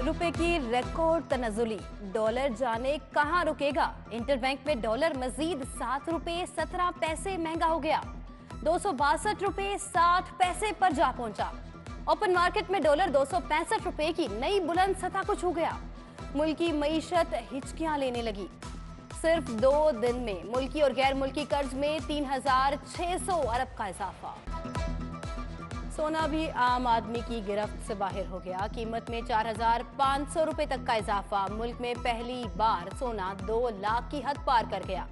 रुपए की record तनजुली, dollar जाने कहां रुकेगा। इंटरबैंक में डॉलर मजीद 7 रुपए 17 पैसे महंगा हो गया, 262 रुपए 60 पैसे पर जा पहुंचा। ओपन मार्केट में डॉलर 265 रुपए की नई बुलंद सतह को छू गया। मुल्की मईशत हिचकियां लेने लगी। सिर्फ 2 दिन में मुल्की और गैर मुल्की कर्ज में 3600 अरब का इजाफा। सोना भी आम आदमी की गिरफ्त से बाहर हो गया। कीमत में 4500 रुपए तक का इजाफा। मुल्क में पहली बार सोना 2 लाख की हद पार कर गया।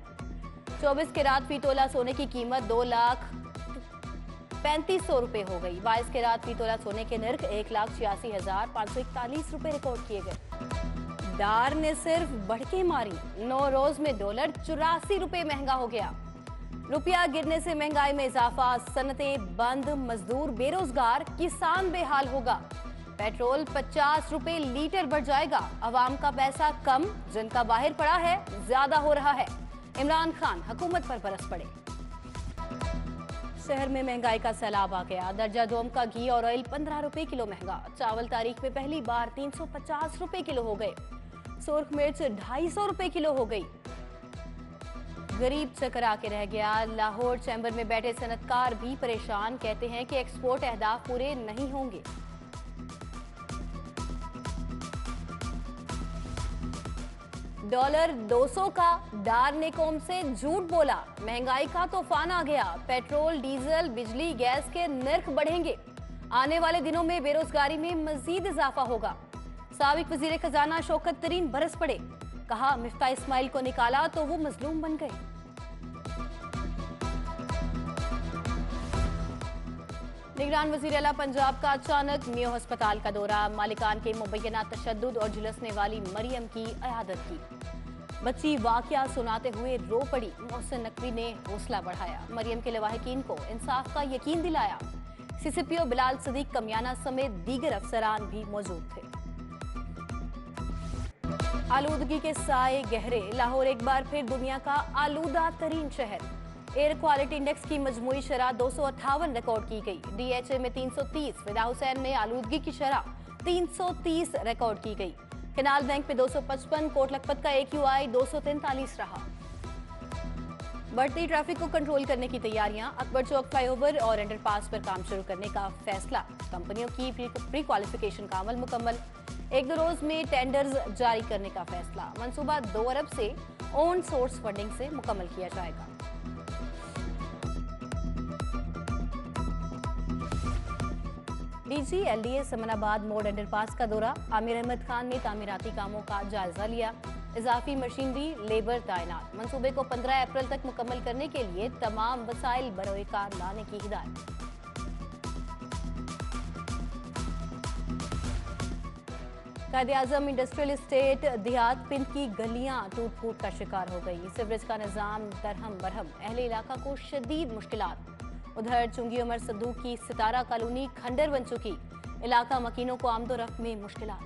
24 कैरात फी तोला सोने की कीमत 2,35,000 रुपए हो गई। 22 कैरात फी तोला सोने के नर्ख 1,86,541 रुपए रिकॉर्ड किए गए। डार ने सिर्फ बढ़के मारी। 9 रोज में डॉलर 84 रुपए महंगा हो गया। रुपया गिरने से महंगाई में इजाफा, सनतें बंद, मजदूर बेरोजगार, किसान बेहाल होगा। पेट्रोल 50 रुपए लीटर बढ़ जाएगा। अवाम का पैसा कम, जिनका बाहर पड़ा है ज्यादा हो रहा है। इमरान खान हुकूमत पर बरस पड़े। शहर में महंगाई का सैलाब आ गया। दर्जा दोम का घी और ऑयल 15 रुपए किलो महंगा। चावल तारीख में पहली बार 350 रुपए किलो हो गए। सुर्ख मिर्च 250 रुपए किलो हो गई। गरीब चकरा के रह गया। लाहौर चैम्बर में बैठे सनतकार भी परेशान, कहते हैं कि एक्सपोर्ट अहदाफ पूरे नहीं होंगे। डॉलर 200 का, डार ने कौम से झूठ बोला। महंगाई का तूफान आ गया। पेट्रोल, डीजल, बिजली, गैस के नर्ख बढ़ेंगे। आने वाले दिनों में बेरोजगारी में मजीद इजाफा होगा। साबिक वजीर खजाना शौकत तरीन बरस पड़े। कहा मिफ्ता इस्माइल को निकाला तो वो मजलूम बन गए। निगरान वजीर आला पंजाब का अचानक मियो अस्पताल का दौरा। मालिकान के मुबैना तशद्दुद और झुलसने वाली मरियम की अयादत की। बच्ची वाकया सुनाते हुए रो पड़ी। मोहसिन नकवी ने हौसला बढ़ाया। मरियम के लवाहिकीन को इंसाफ का यकीन दिलाया। सीसीपीओ बिलाल सदीक कमियाना समेत दीगर अफसरान भी मौजूद थे। आलूदगी के साए गहरे। लाहौर एक बार फिर दुनिया का आलूदा तरीन शहर। एयर क्वालिटी इंडेक्स की मजमूई शरह 258 रिकॉर्ड की गई। डीएचए में 330, फिदा हुसैन में आलूदगी की शरह 330 रिकॉर्ड की गई। कैनाल बैंक में 255, कोट लखपत का AQI 243 रहा। बढ़ती ट्रैफिक को कंट्रोल करने की तैयारियां। अकबर चौक फ्लाईओवर और अंडरपास पर काम शुरू करने का फैसला। कंपनियों की प्री क्वालिफिकेशन का अमल मुकम्मल। 1-2 रोज में टेंडर्स जारी करने का फैसला। मंसूबा 2 अरब से ओन सोर्स फंडिंग से मुकम्मल किया जाएगा। डीजी LDA समनाबाद मोड़ अंडरपास का दौरा। आमिर अहमद खान ने तामीराती कामों का जायजा लिया। इजाफी मशीनरी, लेबर तैनात। मंसूबे को 15 अप्रैल तक मुकम्मल करने के लिए तमाम वसाइल बरोए कार लाने की हिदायत। कायद-ए-आज़म इंडस्ट्रियल एस्टेट देहात पिंड की गलियां टूट फूट का शिकार हो गई। सीवरेज का निजाम दरहम बरहम। अहले इलाका को शदीद मुश्किलात। उधर चुंगी उमर सद्दू की सितारा कॉलोनी खंडर बन चुकी। इलाका मकीनों को आमदोरफ्त में मुश्किलात।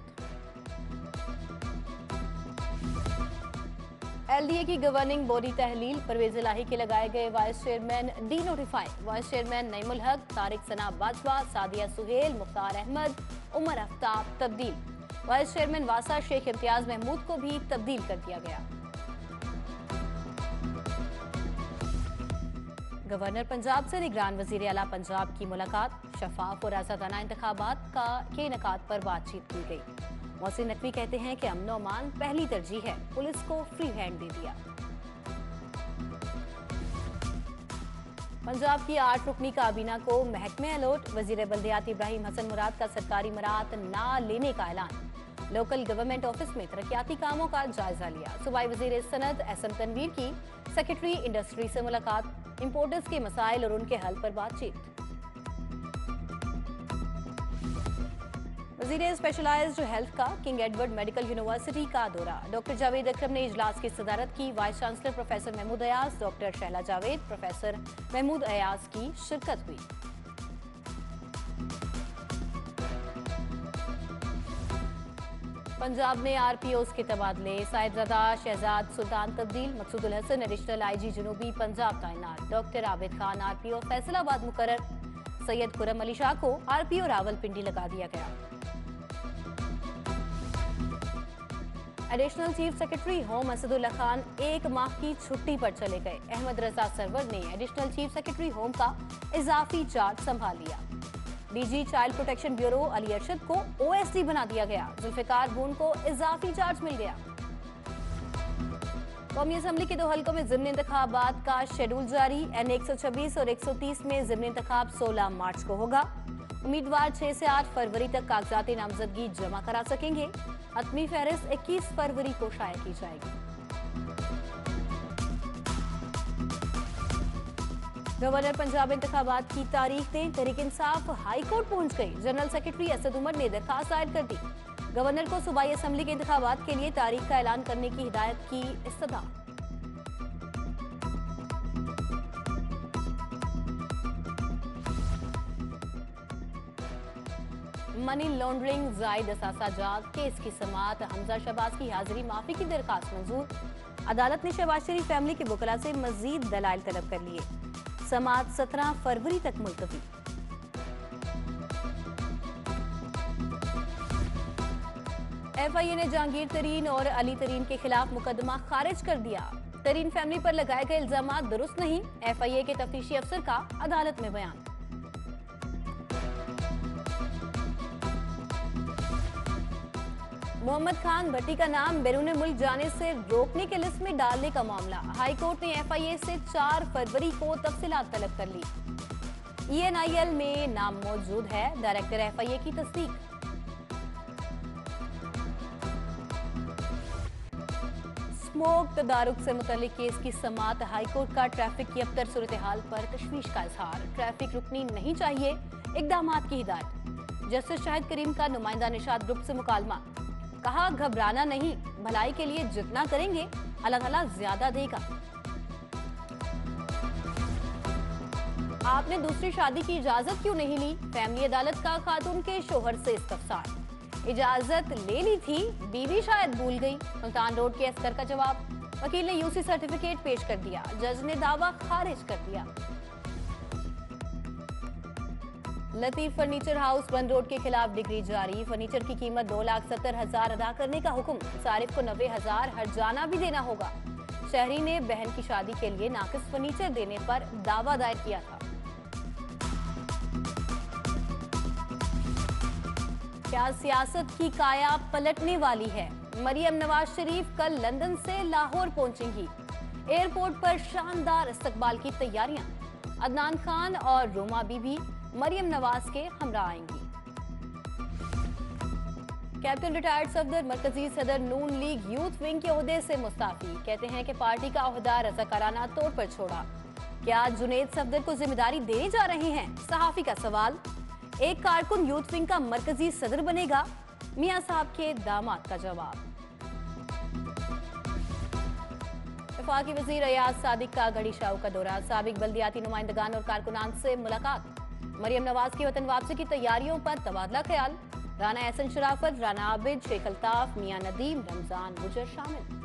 LDA की गवर्निंग बॉडी तहलील। परवेज इलाही के लगाए गए vice chairman D notify. Vice chairman Naimul हक, तारिक सना बाजवा, सादिया सुहेल, मुख्तार अहमद, उमर आफ्ताब तब्दील। वाइस चेयरमैन वासा शेख इम्तियाज महमूद को भी तब्दील कर दिया गया। गवर्नर पंजाब से निगरान वजीर आला पंजाब की मुलाकात। शफाफ और आजादाना इंतखाबात के इनेकाद पर बातचीत की गई। मोहसिन नकवी कहते हैं कि अमन अमान पहली तरजीह है। पुलिस को फ्री हैंड दे दिया। पंजाब की 8 रुकनी काबीना को महकमे अलर्ट। वजीर बल्दियात इब्राहिम हसन मुराद का सरकारी मराहत ना लेने का ऐलान। लोकल गवर्नमेंट ऑफिस में तरक्याती कामों का जायजा लिया। सूबाई वजीर सनत SM तनवीर की सेक्रेटरी इंडस्ट्री से मुलाकात। इंपोर्टर्स के मसाइल और उनके हल पर बातचीत। वजीर स्पेशलाइज्ड हेल्थ का किंग एडवर्ड मेडिकल यूनिवर्सिटी का दौरा। डॉक्टर जावेद अकरम ने इजलास की सदारत की। Vice chancellor professor Mahmood Ayaz, doctor Shaila Javed, professor Mahmood Ayaz की शिरकत हुई। पंजाब में RPOs के तबादले। साहिबजादा शहजाद सुल्तान तब्दील। मकसूदुल हसन एडिशनल IG जनूबी पंजाब तैनात। डॉक्टर आबिद खान RPO फैसलाबाद मुकर्रर। सैयद खुर्रम अली शाह को RPO रावलपिंडी लगा दिया गया। Additional chief secretary home Asadullah Khan 1 माह की छुट्टी पर चले गए। अहमद रजा सरवर ने एडिशनल चीफ सेक्रेटरी होम का इजाफी चार्ज संभाल लिया। DG child protection bureau Ali Arshad को ओएसडी बना दिया गया। जुल्फिकार भून को इजाफी चार्ज मिल गया। कौमी असम्बली के 2 हल्कों में ज़िमनी इंतखाबात का शेड्यूल जारी। N 126 और 130 में ज़िमनी इंतखाब 16 मार्च को होगा। उम्मीदवार 6 से 8 फरवरी तक कागजात नामजदगी जमा करा सकेंगे। हतमी फहरिस्त 21 फरवरी को शाया की जाएगी। गवर्नर पंजाब इंतखाबात की तारीख दें। तहरीक इंसाफ हाई कोर्ट पहुंच गई। जनरल सेक्रेटरी असद उमर ने दरखास्त दायर कर दी। गवर्नर को सूबाई असम्बली के इंतखाबात के लिए तारीख का ऐलान करने की हिदायत की इस्तदा। मनी लॉन्ड्रिंग जायद असासा जात केस की समाअत। हमजा शहबाज की हाजिरी माफी की दरखास्त मंजूर। अदालत ने शहबाज शरीफ फैमिली के वकला से मजीद दलाइल तलब कर लिए। समाअत 17 फरवरी तक मुलतवी। FIA ने जहांगीर तरीन और अली तरीन के खिलाफ मुकदमा खारिज कर दिया। तरीन फैमिली पर लगाए गए इल्जामात दुरुस्त नहीं। FIA के तफ्तीशी अफसर का अदालत में बयान। मोहम्मद खान भट्टी का नाम बैरून मुल्क जाने से रोकने के लिस्ट में डालने का मामला। हाई कोर्ट ने FIA से 4 फरवरी को तफसीलात तलब कर ली। ENIL में नाम मौजूद है। डायरेक्टर FIA की तस्दीक। स्मोक तदारुक से मुतल्लिक केस की समाअत। हाईकोर्ट का ट्रैफिक की अबतर सूरत हाल पर तशवीश का इजहार। ट्रैफिक रुकनी नहीं चाहिए, इकदामात की हिदायत। जस्टिस शाहिद करीम का नुमाइंदा निशाद ग्रुप से मुकालमा। कहा घबराना नहीं, भलाई के लिए जितना करेंगे अल्लाह ताला ज्यादा देगा। आपने दूसरी शादी की इजाजत क्यों नहीं ली? फैमिली अदालत का खातून के शोहर से इस्तफसार। इजाजत ले ली थी, बीवी शायद भूल गई। मुल्तान रोड के अस्कर का जवाब। वकील ने UC सर्टिफिकेट पेश कर दिया। जज ने दावा खारिज कर दिया। लतीफ फर्नीचर हाउस बंद रोड के खिलाफ डिग्री जारी। फर्नीचर की कीमत 2,70,000 अदा करने का हुक्म। सारिफ को 90,000 हर्जाना भी देना होगा। शहरी ने बहन की शादी के लिए नाकिस फर्नीचर देने पर दावा दायर किया था। क्या सियासत की काया पलटने वाली है? मरियम नवाज शरीफ कल लंदन से लाहौर पहुंचेंगी। एयरपोर्ट पर शानदार इस्तकबाल की तैयारियां। अदनान खान और रोमा बीबी मरियम नवाज के हमरा आएंगी। कैप्टन रिटायर्ड सफदर मरकजी सदर नून लीग यूथ विंग के ओहदे से मुस्ताफी। कहते हैं कि पार्टी का ओहदा रज़ाकाराना तौर पर छोड़ा। क्या जुनेद सफदर को जिम्मेदारी देने जा रहे हैं? सहाफी का सवाल। एक कारकुन यूथ विंग का मरकजी सदर बनेगा? मियां साहब के दामाद का जवाब। वफाकी वजीर अयाज सादिक का गढ़ी शाह का दौरा। साबिक बल्दियाती नुमाइंदगान और कारकुनान से मुलाकात। मरियम नवाज की वतन वापसी की तैयारियों पर तबादला ख्याल। राना एहसन शराफत, राना आबिद, शेख अल्ताफ, मियां नदीम, रमजान गुजर शामिल।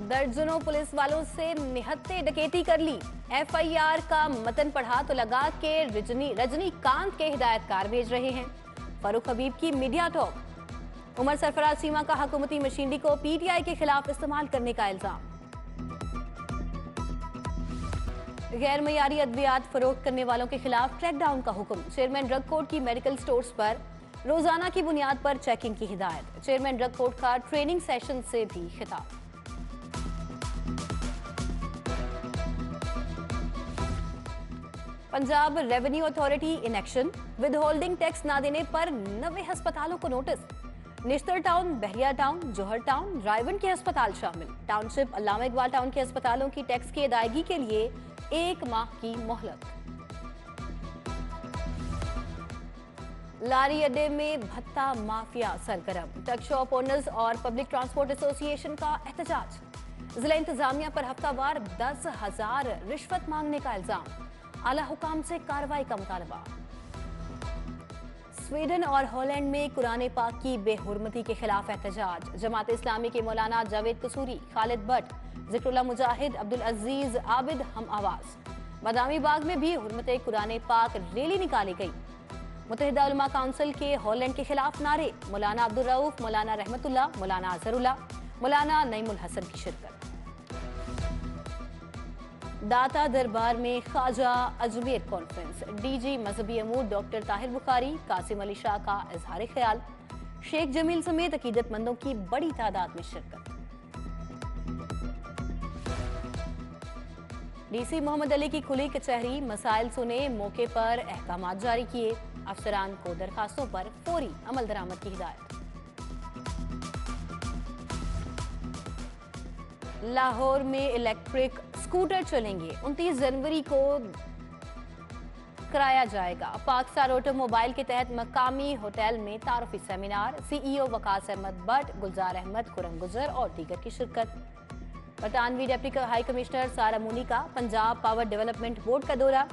दर्जनों पुलिस वालों से निहत्ते डकैती कर ली। FIR का मतन पढ़ा तो लगा के रजनीकांत के हिदायतकार भेज रहे हैं। फारूक हबीब की मीडिया टॉक। उमर सरफराज सीमा का हुकूमती मशीनरी को PTI के खिलाफ इस्तेमाल करने का इल्जाम। गैर मयारी अद्वियात फरोख्त करने वालों के खिलाफ क्रैकडाउन का हुक्म। चेयरमैन ड्रग कोर्ट की मेडिकल स्टोर्स पर रोजाना की बुनियाद पर चेकिंग की हिदायत। चेयरमैन ड्रग कोर्ट का ट्रेनिंग सेशन से भी खिताब। Punjab revenue authority in action. With holding tax ना देने पर 90 अस्पतालों को नोटिस। निश्तर टाउन, बहरिया टाउन, जौहर टाउन, रायवन के अस्पताल शामिल। टाउनशिप, अल्लामा इकबाल टाउन के अस्पतालों की टैक्स की अदायगी के लिए 1 माह की मोहलत। लारी अड्डे में भत्ता माफिया सरगर्म। ट्रक शॉप ओनर्स और पब्लिक ट्रांसपोर्ट एसोसिएशन का एहतजाज। जिला इंतजामिया पर हफ्तावार 10,000 रिश्वत मांगने का इल्जाम। आला हुकाम से कार्रवाई का मुतालबा। स्वीडन और हॉलैंड में कुरान पाक की बेहुरमती के खिलाफ एहतजाज। जमात इस्लामी के मौलाना जावेद कसूरी, खालिद भट्ट, जिक्रुल्लाह मुजाहिद, अब्दुल अजीज आबिद हम आवाज। बादामी बाग में भी हुरमत कुरान पाक रैली निकाली गई। मुत्तहिदा उलमा काउंसिल के हॉलैंड के खिलाफ नारे, मौलाना अब्दुल रऊफ, मौलाना रहमतुल्लाह, मौलाना अजहरुल्लाह, मौलाना नईमुल हसन की शिरकत। दाता दरबार में ख्वाजा अजमेर कॉन्फ्रेंस, डीजी मजहबी अमूर डॉक्टर ताहिर बुखारी, कासिम अली शाह का इजहार ख्याल, शेख जमील समेत अकीदतमंदों की बड़ी तादाद में शिरकत। डीसी मोहम्मद अली की खुली कचहरी, मसाइल सुने, मौके पर अहकामात जारी किए, अफसरान को दरखास्तों पर फौरी अमल दरामद की हिदायत। लाहौर में इलेक्ट्रिक स्कूटर चलेंगे, 29 जनवरी को कराया जाएगा। पाकिस्तान ऑटोमोबाइल के तहत मकामी होटल में तारुफी सेमिनार, सीईओ वकास अहमद भट्ट, गुलजार अहमद, खुरम गुजर और दीगर की शिरकत। बरतानवी डिप्टी हाई कमिश्नर सारा मुनी का पंजाब पावर डेवलपमेंट बोर्ड का दौरा,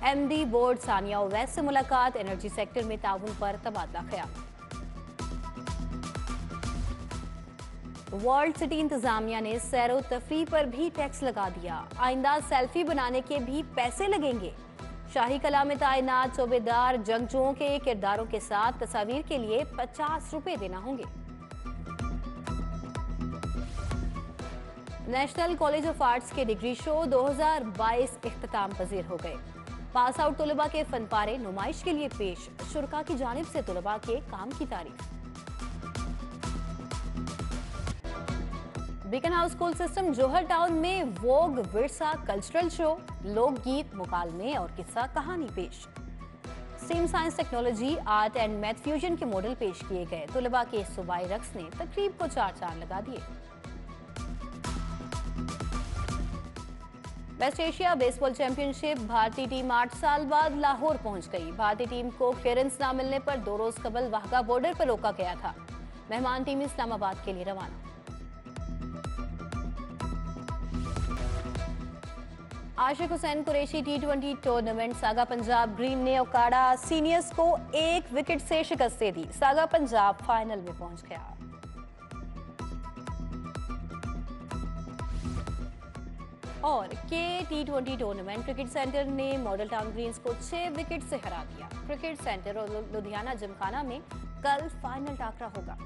एमडी बोर्ड सानिया ओवैस से मुलाकात, एनर्जी सेक्टर में ताउन पर तबादला ख्याल। वर्ल्ड सिटी इंतजामिया ने सैरो तफरी पर भी टैक्स लगा दिया, आइंदा सेल्फी बनाने के भी पैसे लगेंगे। शाही कला में तैनात सूबेदार जंगजुओं के किरदारों के साथ तस्वीर के लिए 50 रुपए देना होंगे। नेशनल कॉलेज ऑफ आर्ट्स के डिग्री शो 2022 इख्तिताम पजीर हो गए। पास आउट तलबा के फन पारे नुमाइश के लिए पेश, शुरका की जानिब से तलबा के काम की तारीफ। बीकन हाउस स्कूल सिस्टम जोहर टाउन में वोग विरसा कल्चरल शो, लोकगीत, मुकालमे और किस्सा कहानी पेश। Steam science, technology, art and math fusion के मॉडल पेश किए गए। तलबा के सूबाई रक्स ने तकरीब को 4 चांद लगा दिए। वेस्ट एशिया बेसबॉल चैंपियनशिप, भारतीय टीम 8 साल बाद लाहौर पहुंच गई। भारतीय टीम को क्लियरेंस न मिलने पर 2 रोज कबल वाहगा बॉर्डर पर रोका गया था। मेहमान टीम इस्लामाबाद के लिए रवाना। Ashiq Hussain Qureshi T20 tournament, Saga Punjab green ने ओकाड़ा सीनियर्स को 1 विकेट से शिकस्त दे दी। सागा पंजाब फाइनल में पहुंच गया। और के T20 टूर्नामेंट, क्रिकेट सेंटर ने मॉडल टाउन ग्रीन्स को 6 विकेट से हरा दिया। क्रिकेट सेंटर और लुधियाना जिमखाना में कल फाइनल टाकरा होगा।